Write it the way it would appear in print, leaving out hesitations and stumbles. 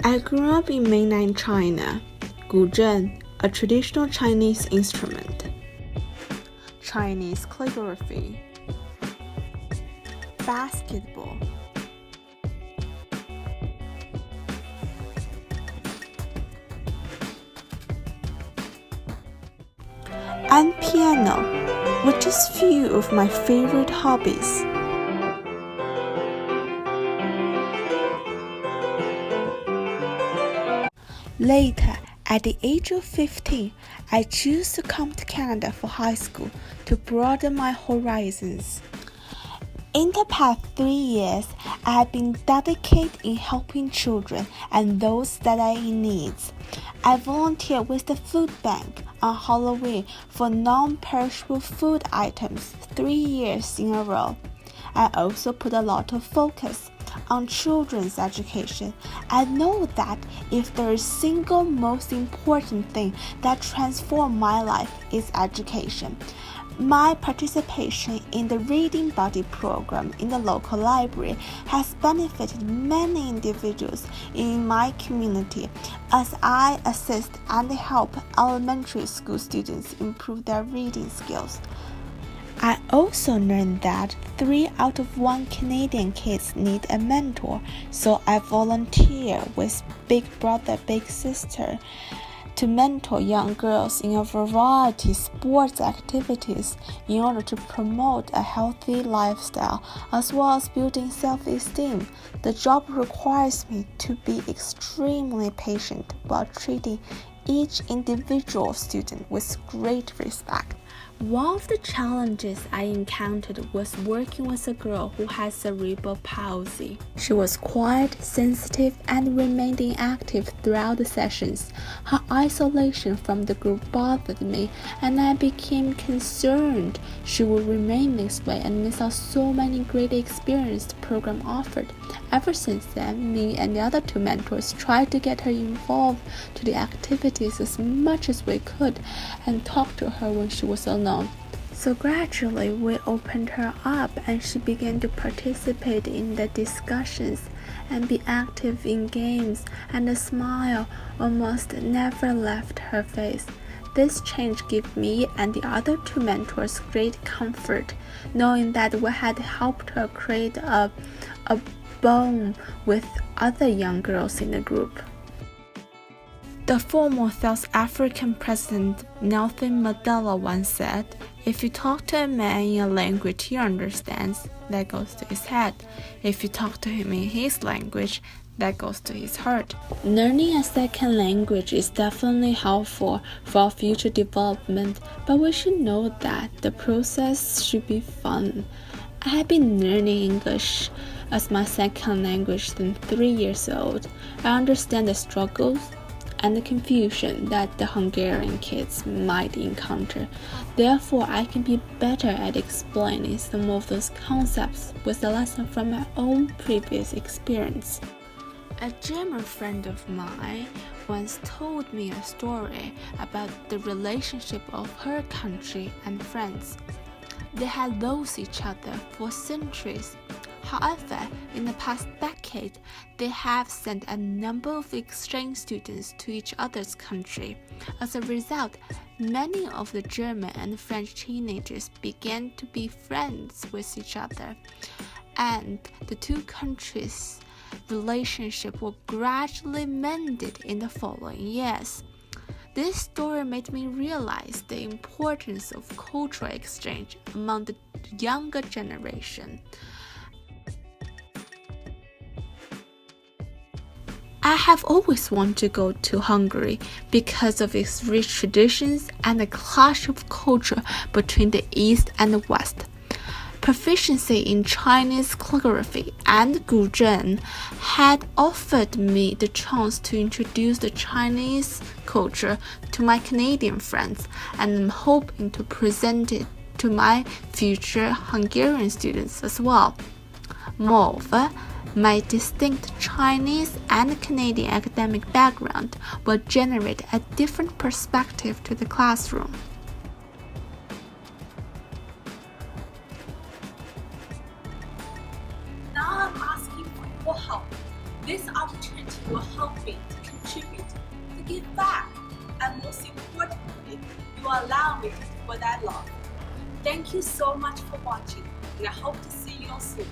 I grew up in mainland China. Guzheng, a traditional Chinese instrument. Chinese calligraphy. Basketball. And piano, were just few of my favorite hobbies. Later, at the age of 15, I chose to come to Canada for high school to broaden my horizons. In the past 3 years, I have been dedicated in helping children and those that are in need. I volunteered with the food bank on Halloween for non-perishable food items 3 years in a row. I also put a lot of focus on children's education. I know that if there is single most important thing that transformed my life is education. My participation in the Reading Buddy program in the local library has benefited many individuals in my community as I assist and help elementary school students improve their reading skills. I also learned that 3 out of 1 Canadian kids need a mentor, so I volunteer with Big Brother Big Sister to mentor young girls in a variety of sports activities in order to promote a healthy lifestyle as well as building self-esteem. The job requires me to be extremely patient while treating each individual student with great respect. One of the challenges I encountered was working with a girl who has cerebral palsy. She was quiet, sensitive, and remained inactive throughout the sessions. Her isolation from the group bothered me, and I became concerned she would remain this way and miss out so many great experiences the program offered. Ever since then, me and the other 2 mentors tried to get her involved to the activities as much as we could and talked to her when she was alone. So gradually we opened her up and she began to participate in the discussions and be active in games, and a smile almost never left her face. This change gave me and the other 2 mentors great comfort, knowing that we had helped her create a bond with other young girls in the group. The former South African President Nelson Mandela once said, "If you talk to a man in a language he understands, that goes to his head. If you talk to him in his language, that goes to his heart." Learning a second language is definitely helpful for our future development, but we should know that the process should be fun. I have been learning English as my second language since 3 years old. I understand the struggles and the confusion that the Hungarian kids might encounter. Therefore, I can be better at explaining some of those concepts with a lesson from my own previous experience. A German friend of mine once told me a story about the relationship of her country and France. They had lost each other for centuries. However, in the past decade, they have sent a number of exchange students to each other's country. As a result, many of the German and French teenagers began to be friends with each other, and the 2 countries' relationship were gradually mended in the following years. This story made me realize the importance of cultural exchange among the younger generation. I have always wanted to go to Hungary because of its rich traditions and the clash of culture between the East and the West. Proficiency in Chinese calligraphy and Guzheng had offered me the chance to introduce the Chinese culture to my Canadian friends, and I'm hoping to present it to my future Hungarian students as well. Moreover, my distinct Chinese and Canadian academic background will generate a different perspective to the classroom. Now I'm asking for your help. This opportunity will help me to contribute, to give back, and most importantly, you will allow me to do what I love. Thank you so much for watching, and I hope to see you all soon.